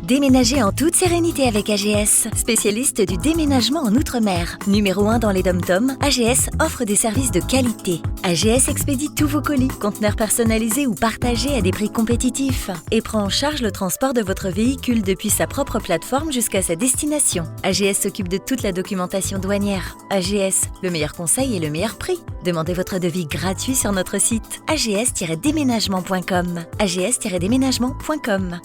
Déménagez en toute sérénité avec AGS, spécialiste du déménagement en Outre-mer. Numéro 1 dans les DOM-TOM, AGS offre des services de qualité. AGS expédie tous vos colis, conteneurs personnalisés ou partagés à des prix compétitifs et prend en charge le transport de votre véhicule depuis sa propre plateforme jusqu'à sa destination. AGS s'occupe de toute la documentation douanière. AGS, le meilleur conseil et le meilleur prix. Demandez votre devis gratuit sur notre site ags-déménagement.com. ags-déménagement.com.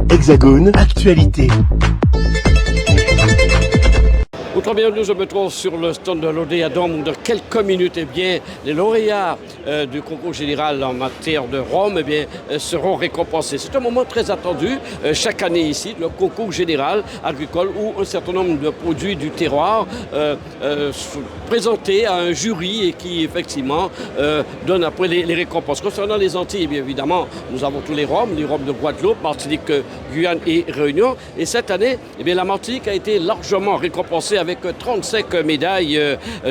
Hexagone Actualité. Bienvenue, je me trouve sur le stand de l'Odéadom où dans quelques minutes, les lauréats du concours général en matière de rhum seront récompensés. C'est un moment très attendu chaque année ici, le concours général agricole où un certain nombre de produits du terroir sont présentés à un jury et qui effectivement donne après les récompenses. Concernant les Antilles, bien évidemment, nous avons tous les rhums de Guadeloupe, Martinique, Guyane et Réunion. Et cette année, la Martinique a été largement récompensée avec 35 médailles,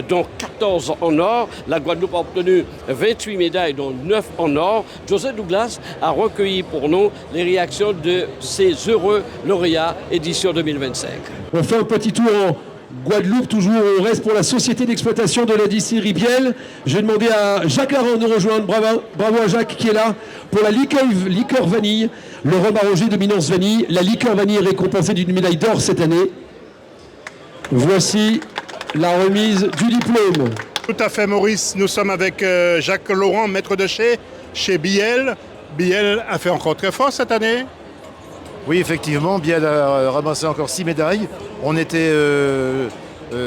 dont 14 en or. La Guadeloupe a obtenu 28 médailles, dont 9 en or. José Douglas a recueilli pour nous les réactions de ces heureux lauréats édition 2025. On fait un petit tour en Guadeloupe, toujours on reste pour la société d'exploitation de la distillerie Biel. Je vais demander à Jacques Laurent de nous rejoindre. Bravo à Jacques qui est là pour la liqueur vanille, le rhum arrangé de Minence Vanille. La liqueur vanille est récompensée d'une médaille d'or cette année. Voici la remise du diplôme. Tout à fait, Maurice. Nous sommes avec Jacques Laurent, maître de chez Biel. Biel a fait encore très fort cette année. Oui, effectivement, Biel a ramassé encore 6 médailles. On était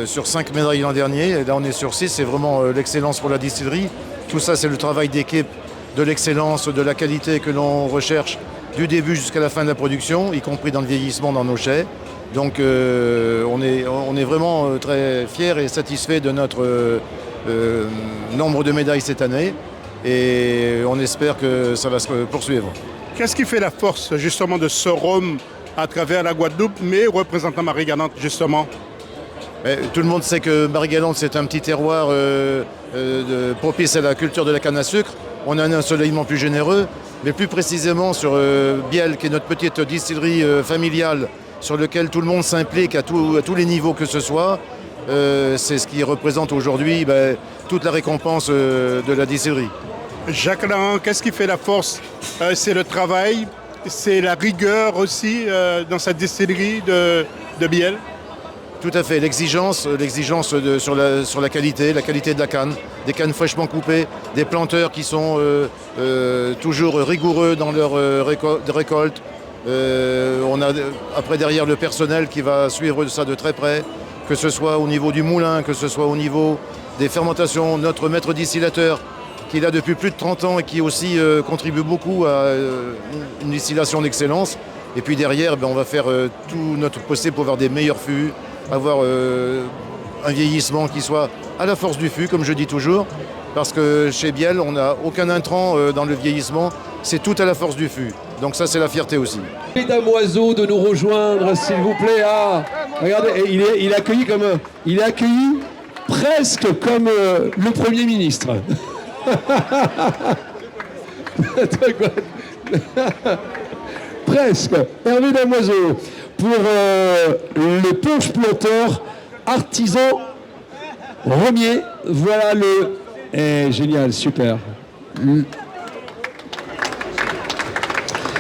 sur 5 médailles l'an dernier. Et là, on est sur 6. C'est vraiment l'excellence pour la distillerie. Tout ça, c'est le travail d'équipe, de l'excellence, de la qualité que l'on recherche du début jusqu'à la fin de la production, y compris dans le vieillissement dans nos chais. Donc on est vraiment très fiers et satisfaits de notre nombre de médailles cette année et on espère que ça va se poursuivre. Qu'est-ce qui fait la force justement de ce rhum à travers la Guadeloupe, mais représentant Marie-Galante justement? Tout le monde sait que Marie-Galante c'est un petit terroir propice à la culture de la canne à sucre. On a un ensoleillement plus généreux, mais plus précisément sur Biel, qui est notre petite distillerie familiale, sur lequel tout le monde s'implique à tous les niveaux que ce soit. C'est ce qui représente aujourd'hui toute la récompense de la distillerie. Jacques Laurent, qu'est-ce qui fait la force? C'est le travail, c'est la rigueur aussi dans cette distillerie de Biel? Tout à fait, l'exigence sur la qualité de la canne, des cannes fraîchement coupées, des planteurs qui sont toujours rigoureux dans leur récolte. On a après derrière le personnel qui va suivre ça de très près, que ce soit au niveau du moulin, que ce soit au niveau des fermentations. Notre maître distillateur qui est là depuis plus de 30 ans et qui aussi contribue beaucoup à une distillation d'excellence. Et puis derrière, on va faire tout notre possible pour avoir des meilleurs fûts, avoir un vieillissement qui soit à la force du fût, comme je dis toujours, parce que chez Biel, on n'a aucun intrant dans le vieillissement, c'est tout à la force du fût. Donc ça, c'est la fierté aussi. Mesdames Oiseau de nous rejoindre, s'il vous plaît. Ah, regardez, il est accueilli presque comme le Premier ministre. Presque. Hervé Damoiseau pour le punch planteur artisan rhummier. Voilà le... génial, super.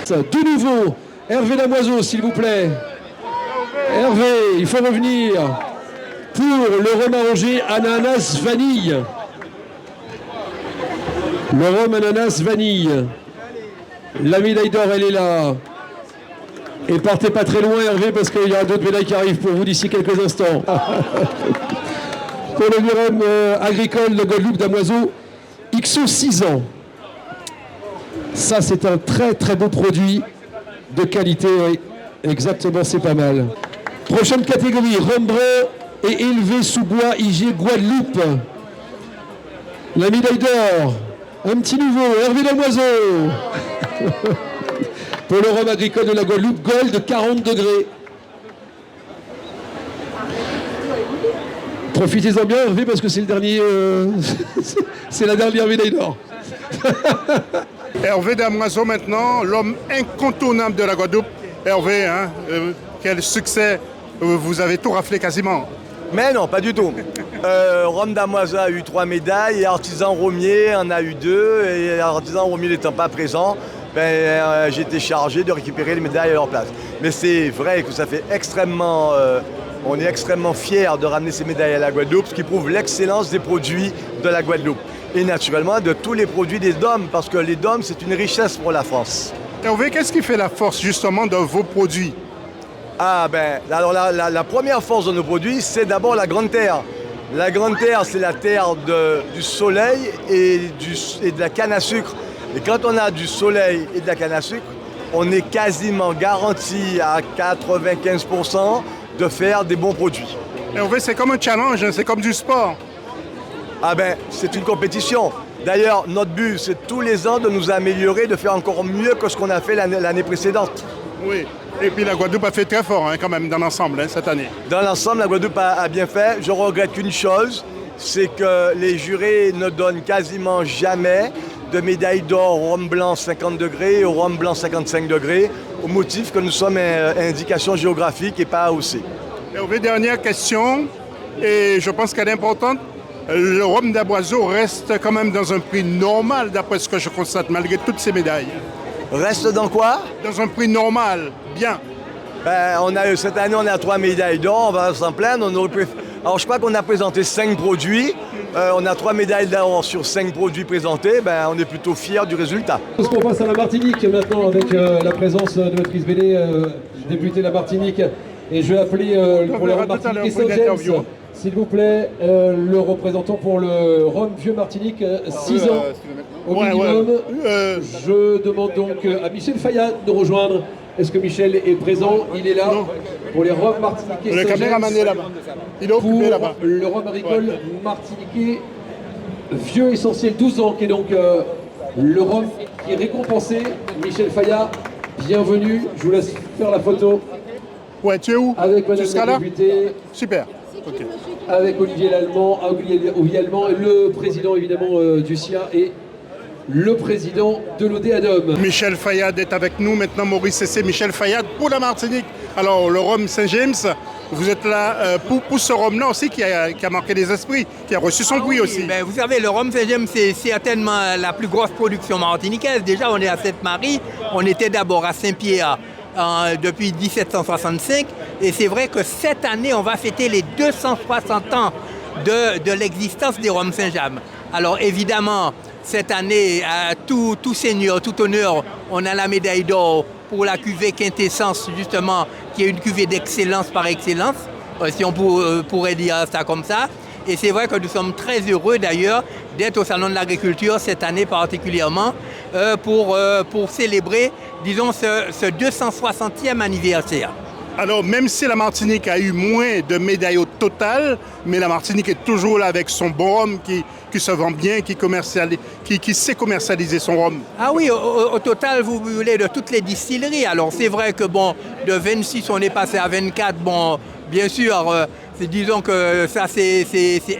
De nouveau, Hervé Damoiseau, s'il vous plaît. Hervé, il faut revenir pour le rhum arrangé ananas vanille. Le rhum ananas vanille. La médaille d'or, elle est là. Et partez pas très loin, Hervé, parce qu'il y a d'autres médailles qui arrivent pour vous d'ici quelques instants. Pour le rhum agricole de Guadeloupe Damoiseau, XO 6 ans. Ça, c'est un très très beau produit de qualité. Oui. Exactement, c'est pas mal. Prochaine catégorie, rhum brun et élevé sous bois IG Guadeloupe. La médaille d'or. Un petit nouveau, Hervé Damoiseau. Pour le rhum agricole de la Guadeloupe, Gold 40 degrés. Profitez-en bien, Hervé, parce que c'est le dernier. C'est la dernière médaille d'or. Hervé Damoiseau maintenant, l'homme incontournable de la Guadeloupe. Hervé, hein, quel succès, vous avez tout raflé quasiment. Mais non, pas du tout. Rome Damoiseau a eu 3 médailles et Artisan Romier en a eu 2. Et Artisan Romier n'étant pas présent, j'ai été chargé de récupérer les médailles à leur place. Mais c'est vrai que ça fait extrêmement... on est extrêmement fiers de ramener ces médailles à la Guadeloupe, ce qui prouve l'excellence des produits de la Guadeloupe. Et naturellement de tous les produits des DOM, parce que les DOM, c'est une richesse pour la France. Hervé, qu'est-ce qui fait la force justement de vos produits? Ah ben, alors la première force de nos produits, c'est d'abord la Grande Terre. La Grande Terre, c'est la terre du soleil et de la canne à sucre. Et quand on a du soleil et de la canne à sucre, on est quasiment garanti à 95% de faire des bons produits. Hervé, c'est comme un challenge, hein, c'est comme du sport. Ah ben, c'est une compétition. D'ailleurs, notre but, c'est tous les ans de nous améliorer, de faire encore mieux que ce qu'on a fait l'année précédente. Oui, et puis la Guadeloupe a fait très fort hein, quand même dans l'ensemble cette année. Dans l'ensemble, la Guadeloupe a bien fait. Je regrette qu'une chose, c'est que les jurés ne donnent quasiment jamais de médaille d'or au rhum blanc 50 degrés et au rhum blanc 55 degrés, au motif que nous sommes indication géographique et pas AOC. Hervé, dernière question, et je pense qu'elle est importante. Le rhum Damoiseau reste quand même dans un prix normal, d'après ce que je constate, malgré toutes ces médailles. Reste dans quoi? Dans un prix normal, bien. Cette année, on a 3 médailles d'or, on va s'en plaindre. Alors, je crois qu'on a présenté 5 produits. On a 3 médailles d'or sur 5 produits présentés. On est plutôt fiers du résultat. On passe à la Martinique maintenant avec la présence de Patrice Bellé, député de la Martinique. Et je vais appeler pour le rhum Martinique Saint-James, s'il vous plaît, le représentant pour le rhum Vieux Martinique, 6 ans au minimum. Je demande donc à Michel Fayad de rejoindre. Est-ce que Michel est présent? Il est là pour les rhums martiniquais. Le caméraman est là-bas. Il est occupé là-bas. Le rhum agricole martiniquais Vieux essentiel 12 ans, qui est donc le rhum qui est récompensé. Michel Fayad, bienvenue. Je vous laisse faire la photo. Ouais, tu es où? Avec madame la députée. Super. Okay. Avec Olivier Lallemand, le président évidemment du SIA et le président de l'ODEADOM. Michel Fayad est avec nous maintenant, Maurice Cessé. Michel Fayad pour la Martinique. Alors le rhum Saint-James, vous êtes là pour ce rhum-là aussi qui a marqué les esprits, qui a reçu son prix aussi. Vous savez, le rhum Saint-James, c'est certainement la plus grosse production martiniquaise. Déjà, on est à Sainte-Marie, on était d'abord à Saint-Pierre depuis 1765. Et c'est vrai que cette année, on va fêter les 260 ans de l'existence des rhums Saint-James. Alors évidemment, cette année, à tout seigneur, tout honneur, on a la médaille d'or pour la cuvée Quintessence, justement, qui est une cuvée d'excellence par excellence, si on pourrait dire ça comme ça. Et c'est vrai que nous sommes très heureux d'ailleurs d'être au Salon de l'Agriculture cette année particulièrement pour célébrer, disons, ce 260e anniversaire. Alors, même si la Martinique a eu moins de médailles au total, mais la Martinique est toujours là avec son bon rhum qui se vend bien, qui sait commercialiser son rhum. Ah oui, au total, vous voulez, de toutes les distilleries. Alors, c'est vrai que, bon, de 26, on est passé à 24. Bon, bien sûr, disons que ça, c'est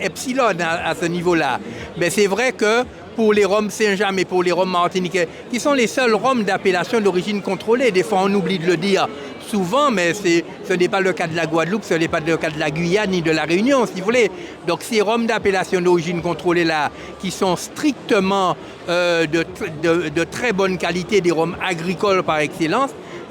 epsilon à ce niveau-là. Mais c'est vrai que pour les rhums Saint-James et pour les rhums martiniquais, qui sont les seuls rhums d'appellation d'origine contrôlée, des fois on oublie de le dire souvent, mais ce n'est pas le cas de la Guadeloupe, ce n'est pas le cas de la Guyane ni de la Réunion, si vous voulez. Donc ces rhums d'appellation d'origine contrôlée là, qui sont strictement de très bonne qualité, des rhums agricoles par excellence,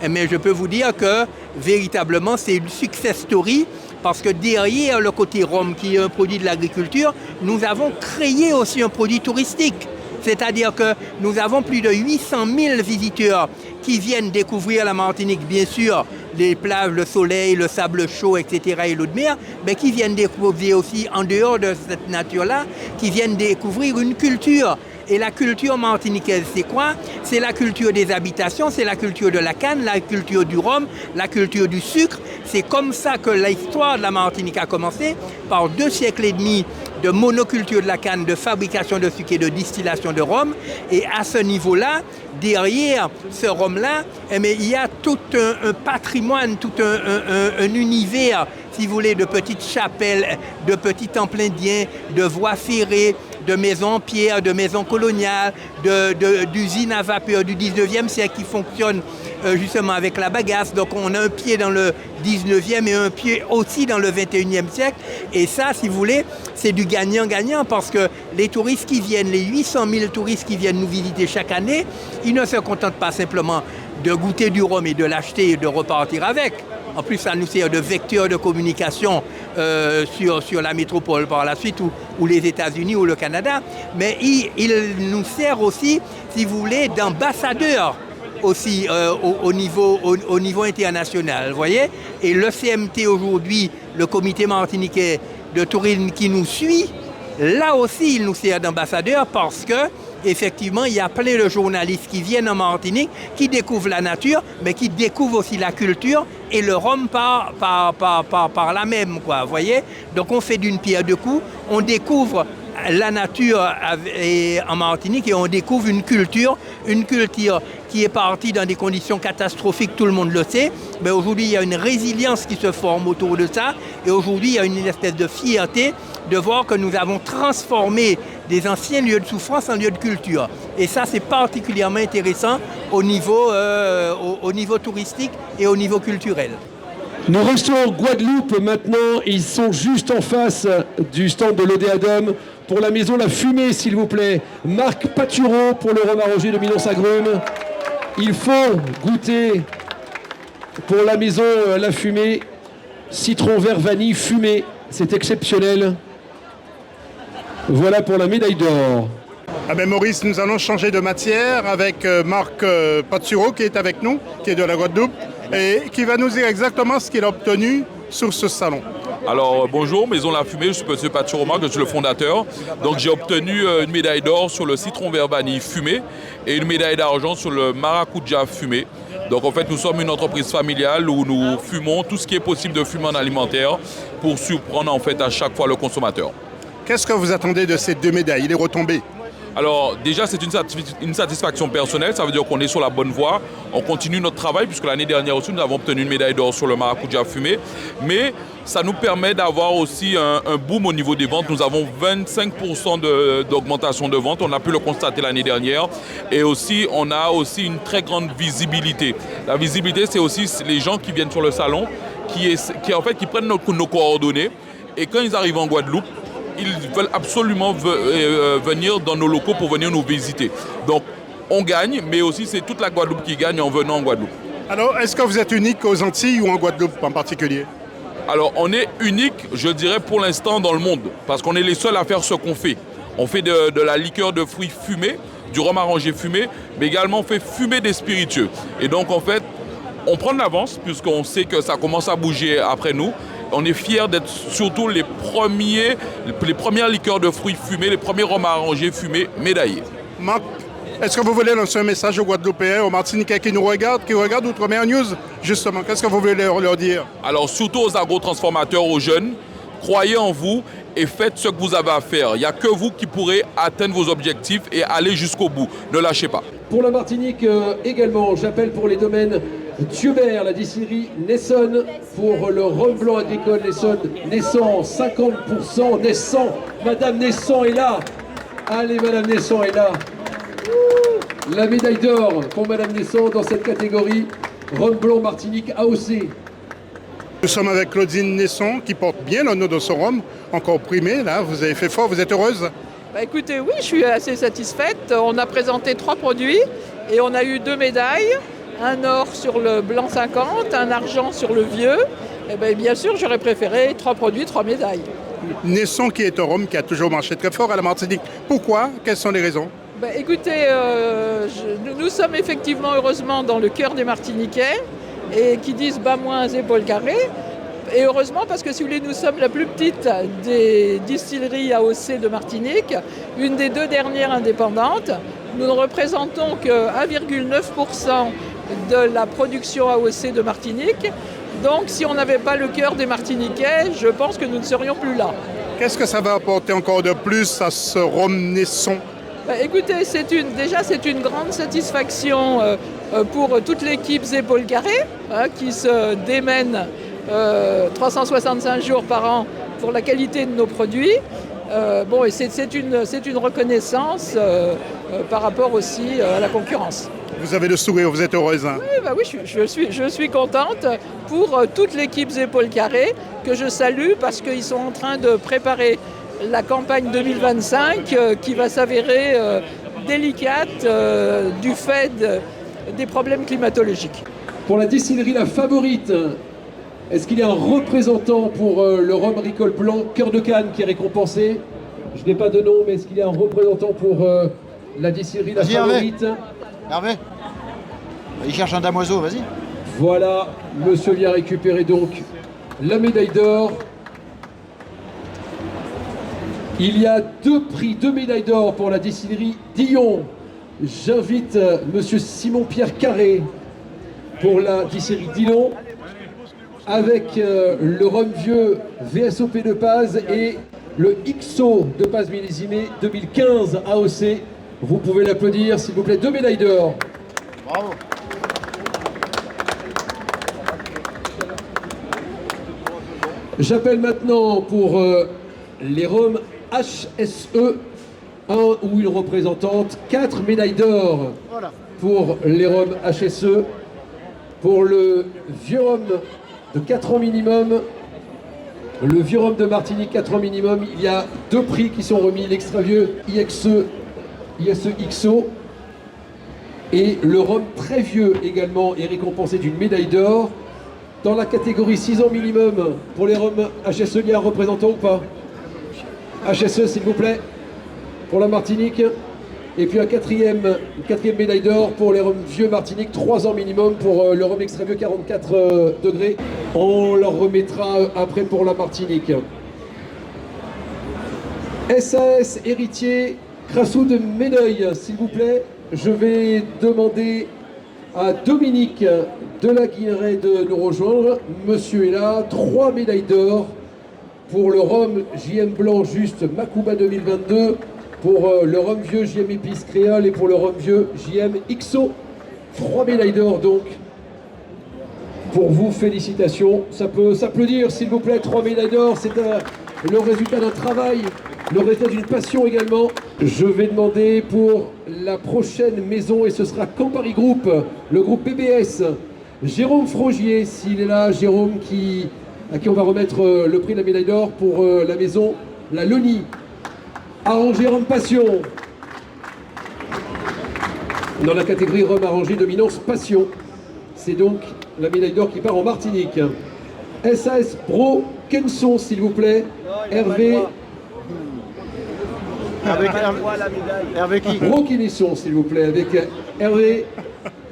mais je peux vous dire que véritablement c'est une success story, parce que derrière le côté rhum qui est un produit de l'agriculture, nous avons créé aussi un produit touristique. C'est-à-dire que nous avons plus de 800 000 visiteurs qui viennent découvrir la Martinique, bien sûr, les plages, le soleil, le sable chaud, etc. et l'eau de mer, mais qui viennent découvrir aussi, en dehors de cette nature-là, qui viennent découvrir une culture. Et la culture martiniquaise, c'est quoi? C'est la culture des habitations, c'est la culture de la canne, la culture du rhum, la culture du sucre. C'est comme ça que l'histoire de la Martinique a commencé, par 2 siècles et demi de monoculture de la canne, de fabrication de sucre et de distillation de rhum. Et à ce niveau-là, derrière ce rhum-là, il y a tout un patrimoine, tout un univers, si vous voulez, de petites chapelles, de petits temples indiens, de voies ferrées, de maisons en pierre, de maisons coloniales, d'usines à vapeur du 19e siècle qui fonctionnent justement avec la bagasse. Donc on a un pied dans le 19e et un pied aussi dans le 21e siècle. Et ça, si vous voulez, c'est du gagnant-gagnant parce que les touristes qui viennent, les 800 000 touristes qui viennent nous visiter chaque année, ils ne se contentent pas simplement de goûter du rhum et de l'acheter et de repartir avec. En plus, ça nous sert de vecteur de communication sur la métropole par la suite, ou les États-Unis ou le Canada. Mais il nous sert aussi, si vous voulez, d'ambassadeur aussi au niveau international, vous voyez. Et le CMT aujourd'hui, le comité martiniquais de tourisme qui nous suit, là aussi, il nous sert d'ambassadeur parce que effectivement, il y a plein de journalistes qui viennent en Martinique, qui découvrent la nature, mais qui découvrent aussi la culture et le rhum par la même, quoi, vous voyez. Donc on fait d'une pierre deux coups, on découvre la nature en Martinique et on découvre une culture qui est partie dans des conditions catastrophiques, tout le monde le sait, mais aujourd'hui il y a une résilience qui se forme autour de ça et aujourd'hui il y a une espèce de fierté de voir que nous avons transformé des anciens lieux de souffrance en lieux de culture. Et ça, c'est particulièrement intéressant au niveau touristique et au niveau culturel. Nous restons en Guadeloupe maintenant. Ils sont juste en face du stand de l'Odéadom. Pour la maison La Fumée, s'il vous plaît. Marc Patureau pour le rhum arrangé de Minon-Sagrume. Il faut goûter pour la maison La Fumée. Citron vert vanille fumé. C'est exceptionnel. Voilà pour la médaille d'or. Ah ben Maurice, nous allons changer de matière avec Marc Patureau qui est avec nous, qui est de la Guadeloupe, et qui va nous dire exactement ce qu'il a obtenu sur ce salon. Alors bonjour, Maison La Fumée, je suis M. Patureau Marc, je suis le fondateur. Donc j'ai obtenu une médaille d'or sur le citron vert vanille fumé et une médaille d'argent sur le maracuja fumé. Donc en fait nous sommes une entreprise familiale où nous fumons tout ce qui est possible de fumer en alimentaire pour surprendre en fait à chaque fois le consommateur. Qu'est-ce que vous attendez de ces deux médailles, les retombées? Alors déjà c'est une satisfaction personnelle, ça veut dire qu'on est sur la bonne voie, on continue notre travail puisque l'année dernière aussi nous avons obtenu une médaille d'or sur le maracuja fumé, mais ça nous permet d'avoir aussi un boom au niveau des ventes. Nous avons 25% d'augmentation de ventes, on a pu le constater l'année dernière, et aussi on a aussi une très grande visibilité. La visibilité c'est aussi les gens qui viennent sur le salon, qui prennent nos coordonnées, et quand ils arrivent en Guadeloupe, ils veulent absolument venir dans nos locaux pour venir nous visiter. Donc on gagne, mais aussi c'est toute la Guadeloupe qui gagne en venant en Guadeloupe. Alors est-ce que vous êtes unique aux Antilles ou en Guadeloupe en particulier? Alors on est unique, je dirais pour l'instant dans le monde, parce qu'on est les seuls à faire ce qu'on fait. On fait de la liqueur de fruits fumés, du rhum arrangé fumé, mais également on fait fumer des spiritueux. Et donc en fait, on prend de l'avance puisqu'on sait que ça commence à bouger après nous. On est fiers d'être surtout les premières liqueurs de fruits fumés, les premiers rhums arrangés fumés médaillés. Marc, est-ce que vous voulez lancer un message aux Guadeloupéens, aux Martiniquais qui nous regardent, qui regardent Outre-mer News, justement? Qu'est-ce que vous voulez leur dire? Alors surtout aux agrotransformateurs, aux jeunes, croyez en vous et faites ce que vous avez à faire. Il n'y a que vous qui pourrez atteindre vos objectifs et aller jusqu'au bout. Ne lâchez pas. Pour la Martinique également, j'appelle pour les domaines Thieubert, la distillerie Nesson, pour le rhum blanc agricole Nesson 50%, Nesson, Madame Nesson est là. Allez, Madame Nesson est là. La médaille d'or pour Madame Nesson dans cette catégorie, rhum blanc Martinique AOC. Nous sommes avec Claudine Nesson qui porte bien le nom de son rhum, encore primé, là, vous avez fait fort, vous êtes heureuse? Écoutez, oui, je suis assez satisfaite. On a présenté 3 produits et on a eu 2 médailles. Un or sur le blanc 50, un argent sur le vieux. Et bien sûr, j'aurais préféré 3 produits, 3 médailles. Nesson qui est un rhum qui a toujours marché très fort à la Martinique. Pourquoi? Quelles sont les raisons? Écoutez, nous sommes effectivement heureusement dans le cœur des Martiniquais et qui disent bas moins épaules carrées. Et heureusement parce que si vous voulez, nous sommes la plus petite des distilleries AOC de Martinique, une des 2 dernières indépendantes. Nous ne représentons que 1,9% de la production AOC de Martinique. Donc si on n'avait pas le cœur des Martiniquais, je pense que nous ne serions plus là. Qu'est-ce que ça va apporter encore de plus à ce rhum Nesson? Écoutez, c'est une grande satisfaction pour toute l'équipe Épaules Carrées qui se démène 365 jours par an pour la qualité de nos produits. Bon, et c'est une reconnaissance par rapport aussi à la concurrence. Vous avez le sourire, vous êtes heureuse. Hein? Oui, je suis contente pour toute l'équipe Épaules Carrées, que je salue parce qu'ils sont en train de préparer la campagne 2025 qui va s'avérer délicate du fait des problèmes climatologiques. Pour la distillerie La Favorite, est-ce qu'il y a un représentant pour le rhum Ricole Blanc Cœur de Canne qui est récompensé? Je n'ai pas de nom, mais est-ce qu'il y a un représentant pour la distillerie La Favorite? Hervé, il cherche un damoiseau, vas-y. Voilà, monsieur vient récupérer donc la médaille d'or. Il y a 2 prix, 2 médailles d'or pour la distillerie Dillon. J'invite monsieur Simon-Pierre Carré pour la distillerie Dillon, avec le rhum vieux VSOP de Paz et le XO de Paz millésimé 2015 AOC. Vous pouvez l'applaudir, s'il vous plaît, 2 médailles d'or. Bravo. J'appelle maintenant pour les rhums HSE, un ou une représentante, 4 médailles d'or pour les rhums HSE. Pour le vieux rhum de 4 ans minimum, le vieux rhum de Martinique 4 ans minimum, il y a 2 prix qui sont remis, l'extra vieux ISE XO, et le rhum très vieux également est récompensé d'une médaille d'or. Dans la catégorie 6 ans minimum, pour les rhums HSE, il y a un représentant ou pas? HSE, s'il vous plaît, pour la Martinique. Et puis une quatrième médaille d'or pour les rhums vieux Martinique, 3 ans minimum pour le rhum extra vieux 44 degrés. On leur remettra après pour la Martinique. SAS héritier Crassou de Méneuil, s'il vous plaît. Je vais demander à Dominique de la Guilleret de nous rejoindre. Monsieur est là, 3 médailles d'or pour le rhum JM Blanc Juste Macouba 2022, pour le rhum vieux JM Épice Créole et pour le rhum vieux JM XO. 3 médailles d'or donc. Pour vous, félicitations. Ça peut s'applaudir, s'il vous plaît. 3 médailles d'or, c'est le résultat d'un travail, le résultat d'une passion également. Je vais demander pour la prochaine maison, et ce sera Campari Group, le groupe PBS, Jérôme Frogier, s'il est là, Jérôme, à qui on va remettre le prix de la médaille d'or pour la maison, la Loni. Arrangé Rhum Passion. Dans la catégorie Rhum arrangé dominance Passion. C'est donc la médaille d'or qui part en Martinique. SAS Bro Kenson, s'il vous plaît. Hervé. Hervé qui? Bro Kenson, s'il vous plaît. Avec Hervé.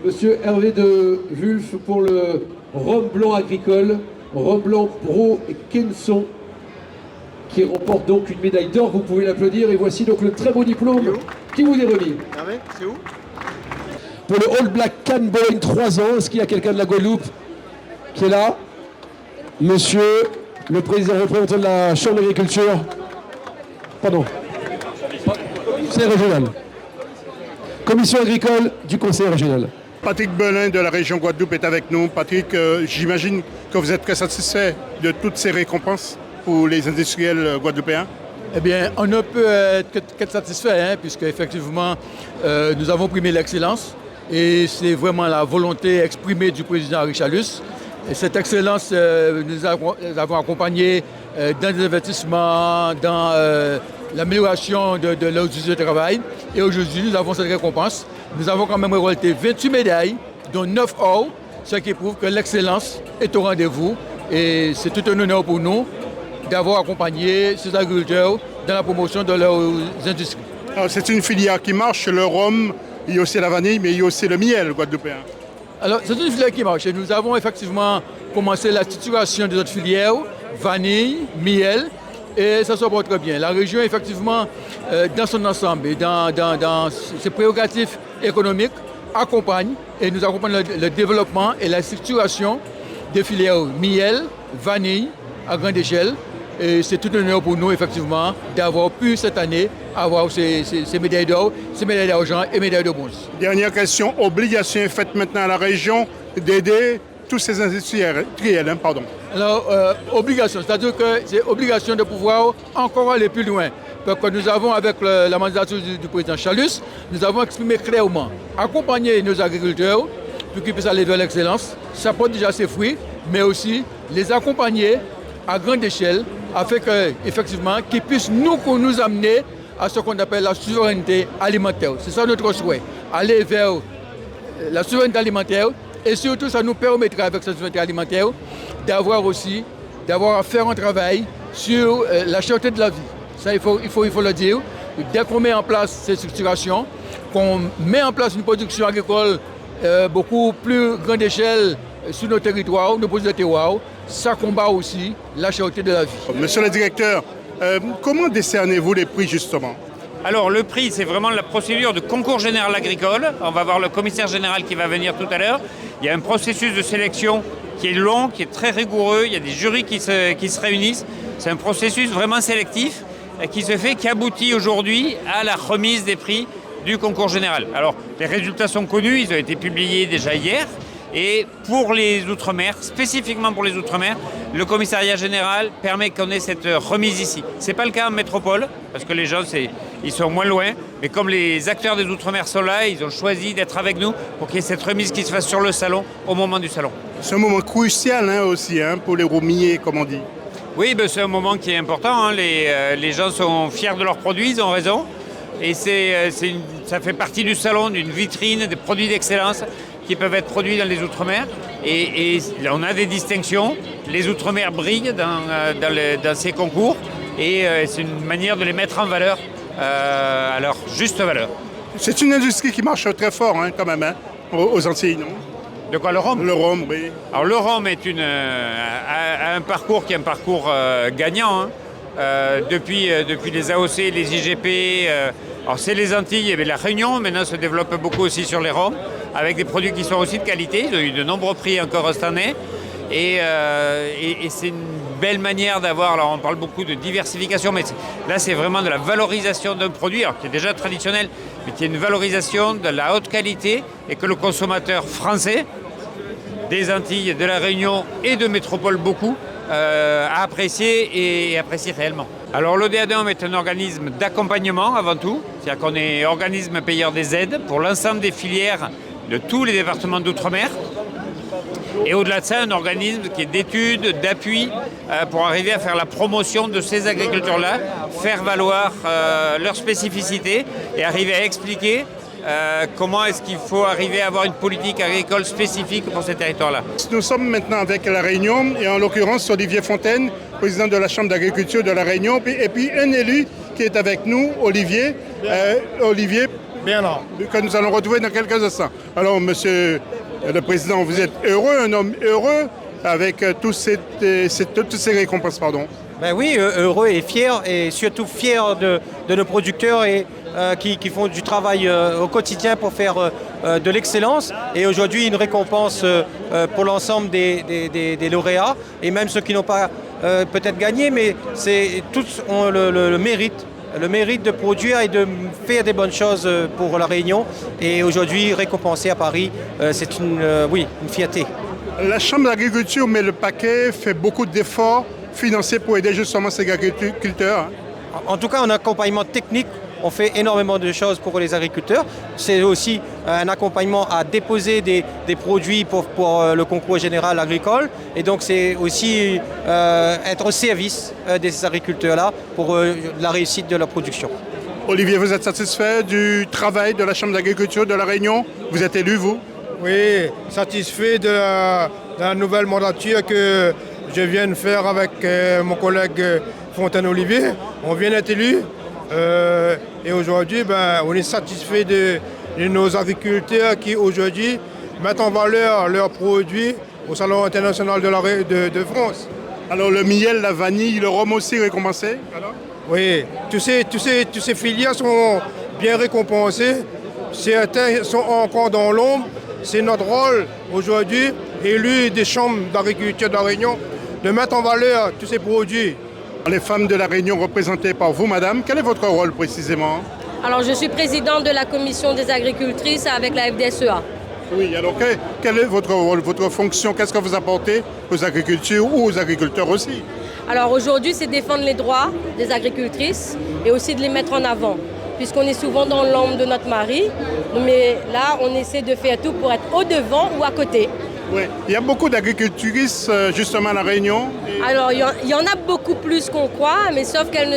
Monsieur Hervé de Wulf pour le rhum blanc agricole. Rhum blanc Bro Kenson, qui remporte donc une médaille d'or. Vous pouvez l'applaudir. Et voici donc le très beau diplôme qui vous est remis. Hervé, c'est où? Pour le All Black Can Bowling 3 ans, est-ce qu'il y a quelqu'un de la Guadeloupe qui est là? Monsieur le président représentant de la Chambre d'agriculture. Pardon. Conseil régional. Commission agricole du Conseil régional. Patrick Belin de la région Guadeloupe est avec nous. Patrick, j'imagine que vous êtes très satisfait de toutes ces récompenses pour les industriels guadeloupéens. Eh bien, on ne peut qu'être satisfait, puisque effectivement, nous avons primé l'excellence. Et c'est vraiment la volonté exprimée du président Richalus. Et cette excellence, nous avons accompagné dans des investissements, dans l'amélioration de leurs outils de travail. Et aujourd'hui, nous avons cette récompense. Nous avons quand même récolté 28 médailles, dont 9 or, ce qui prouve que l'excellence est au rendez-vous. Et c'est tout un honneur pour nous d'avoir accompagné ces agriculteurs dans la promotion de leurs industries. Alors, c'est une filière qui marche, le rhum, il y a aussi la vanille, mais il y a aussi le miel guadeloupéen. Alors, c'est une filière qui marche. Et nous avons effectivement commencé la structuration de notre filière, vanille, miel, et ça se porte très bien. La région, effectivement, dans son ensemble et dans ses prérogatives économiques, accompagne et nous accompagne le développement et la structuration des filières miel, vanille, à grande échelle. Et c'est tout un honneur pour nous, effectivement, d'avoir pu cette année avoir ces médailles d'or, ces médailles d'argent et médailles de bronze. Dernière question, obligation est faite maintenant à la région d'aider tous ces industriels. Alors, obligation, c'est-à-dire que c'est obligation de pouvoir encore aller plus loin. Donc, nous avons, avec la mandature du président Chalus, nous avons exprimé clairement, accompagner nos agriculteurs pour qu'ils puissent aller vers l'excellence, ça porte déjà ses fruits, mais aussi les accompagner à grande échelle, afin qu'effectivement, qu'ils puissent nous amener à ce qu'on appelle la souveraineté alimentaire. C'est ça notre souhait, aller vers la souveraineté alimentaire, et surtout ça nous permettra avec cette souveraineté alimentaire d'avoir à faire un travail sur la cherté de la vie. Ça, il faut le dire. Dès qu'on met en place ces structurations, qu'on met en place une production agricole beaucoup plus grande échelle sur nos territoires, nos produits de terroir, ça combat aussi la cherté de la vie. Monsieur le directeur, comment décernez-vous les prix justement? Alors le prix, c'est vraiment la procédure de concours général agricole. On va voir le commissaire général qui va venir tout à l'heure. Il y a un processus de sélection qui est long, qui est très rigoureux. Il y a des jurys qui se réunissent. C'est un processus vraiment sélectif qui aboutit aujourd'hui à la remise des prix du concours général. Alors les résultats sont connus, ils ont été publiés déjà hier. Et pour les Outre-mer, spécifiquement pour les Outre-mer, le commissariat général permet qu'on ait cette remise ici. Ce n'est pas le cas en métropole, parce que les gens ils sont moins loin. Mais comme les acteurs des Outre-mer sont là, ils ont choisi d'être avec nous pour qu'il y ait cette remise qui se fasse sur le salon, au moment du salon. C'est un moment crucial aussi pour les roumiers, comme on dit. Oui, c'est un moment qui est important. Les gens sont fiers de leurs produits, ils ont raison. Et ça fait partie du salon, d'une vitrine, des produits d'excellence qui peuvent être produits dans les Outre-mer. Et on a des distinctions. Les Outre-mer brillent dans ces concours. Et c'est une manière de les mettre en valeur, à leur juste valeur. C'est une industrie qui marche très fort quand même, aux Antilles, non? De quoi, le rhum? Le rhum, oui. Alors le rhum est un parcours qui est un parcours gagnant. Depuis les AOC, les IGP, alors c'est les Antilles et la Réunion, maintenant se développe beaucoup aussi sur les rhums, avec des produits qui sont aussi de qualité. Ils ont eu de nombreux prix encore cette année. Et c'est une belle manière d'avoir, alors on parle beaucoup de diversification, mais là c'est vraiment de la valorisation d'un produit, alors qui est déjà traditionnel, mais qui est une valorisation de la haute qualité et que le consommateur français, des Antilles, de la Réunion et de métropole beaucoup, à apprécier et apprécier réellement. Alors l'ODADOM est un organisme d'accompagnement avant tout, c'est-à-dire qu'on est organisme payeur des aides pour l'ensemble des filières de tous les départements d'outre-mer. Et au-delà de ça, un organisme qui est d'études, d'appui pour arriver à faire la promotion de ces agriculteurs-là, faire valoir leurs spécificités et arriver à expliquer comment est-ce qu'il faut arriver à avoir une politique agricole spécifique pour ces territoires-là. Nous sommes maintenant avec la Réunion et en l'occurrence Olivier Fontaine, président de la Chambre d'agriculture de la Réunion, et puis un élu qui est avec nous, Olivier. Olivier, bien là, que nous allons retrouver dans quelques instants. Alors, monsieur le président, vous êtes heureux, un homme heureux avec toutes ces récompenses, pardon. Ben oui, heureux et fier, et surtout fier de nos producteurs qui font du travail au quotidien pour faire de l'excellence. Et aujourd'hui, une récompense pour l'ensemble des lauréats, et même ceux qui n'ont pas peut-être gagné, mais tous ont le mérite de produire et de faire des bonnes choses pour la Réunion. Et aujourd'hui, récompensé à Paris, c'est une fierté. La Chambre d'agriculture met le paquet, fait beaucoup d'efforts financiers pour aider justement ces agriculteurs. En tout cas, en accompagnement technique, on fait énormément de choses pour les agriculteurs. C'est aussi un accompagnement à déposer des produits pour le concours général agricole. Et donc c'est aussi être au service des agriculteurs-là pour la réussite de la production. Olivier, vous êtes satisfait du travail de la Chambre d'agriculture de la Réunion? Vous êtes élu, vous? Oui, satisfait de la nouvelle mandature que je viens de faire avec mon collègue Fontaine Olivier. On vient d'être élu. Et aujourd'hui, on est satisfait de nos agriculteurs qui aujourd'hui mettent en valeur leurs produits au Salon international de France. Alors le miel, la vanille, le rhum aussi récompensé? Oui, tous ces filières sont bien récompensés. Certains sont encore dans l'ombre. C'est notre rôle aujourd'hui, élus des chambres d'agriculture de la Réunion, de mettre en valeur tous ces produits. Les femmes de la Réunion représentées par vous, madame, quel est votre rôle précisément? Alors, je suis présidente de la commission des agricultrices avec la FDSEA. Oui, alors quelle est votre rôle, votre fonction? Qu'est-ce que vous apportez aux agriculteurs ou aux agriculteurs aussi? Alors aujourd'hui, c'est défendre les droits des agricultrices et aussi de les mettre en avant, puisqu'on est souvent dans l'ombre de notre mari, mais là, on essaie de faire tout pour être au devant ou à côté. Oui, il y a beaucoup d'agricultrices justement à La Réunion. Alors, il y en a beaucoup plus qu'on croit, mais sauf qu'elles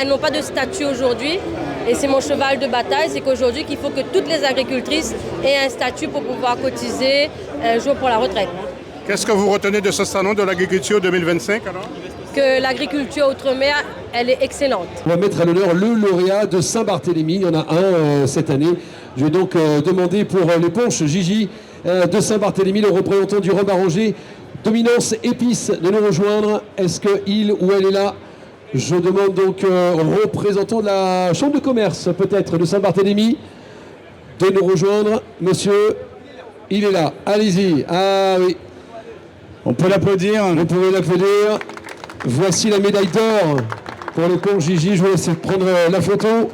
n'ont pas de statut aujourd'hui. Et c'est mon cheval de bataille, c'est qu'aujourd'hui, qu'il faut que toutes les agricultrices aient un statut pour pouvoir cotiser un jour pour la retraite. Qu'est-ce que vous retenez de ce salon de l'agriculture 2025 alors? Que l'agriculture outre-mer, elle est excellente. On va mettre à l'honneur le lauréat de Saint-Barthélemy. Il y en a un cette année. Je vais donc demander pour les ponches Gigi de Saint-Barthélemy, le représentant du rhum arrangé, Dominance Épices, de nous rejoindre. Est-ce qu'il ou elle est là? Je demande donc au représentant de la Chambre de commerce, peut-être, de Saint-Barthélemy, de nous rejoindre. Monsieur, il est là. Allez-y. Ah oui. On peut l'applaudir. Vous pouvez l'applaudir. Voici la médaille d'or pour le compte Gigi. Je vous laisse prendre la photo.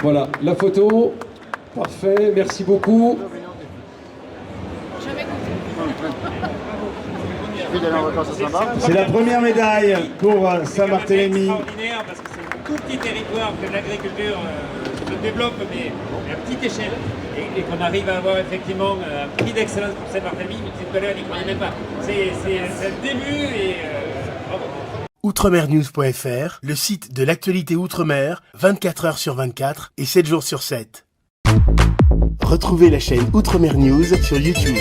Voilà, la photo. Parfait, merci beaucoup. C'est la première médaille pour Saint-Barthélemy. C'est extraordinaire parce que c'est un tout petit territoire que l'agriculture se développe, mais à petite échelle, et qu'on arrive à avoir effectivement un prix d'excellence pour Saint-Barthélemy, mais tout à l'heure, on n'y croyait même pas. C'est un début et bravo. Outremernews.fr, le site de l'actualité Outre-mer, 24 heures sur 24 et 7 jours sur 7. Retrouvez la chaîne Outremer News sur YouTube.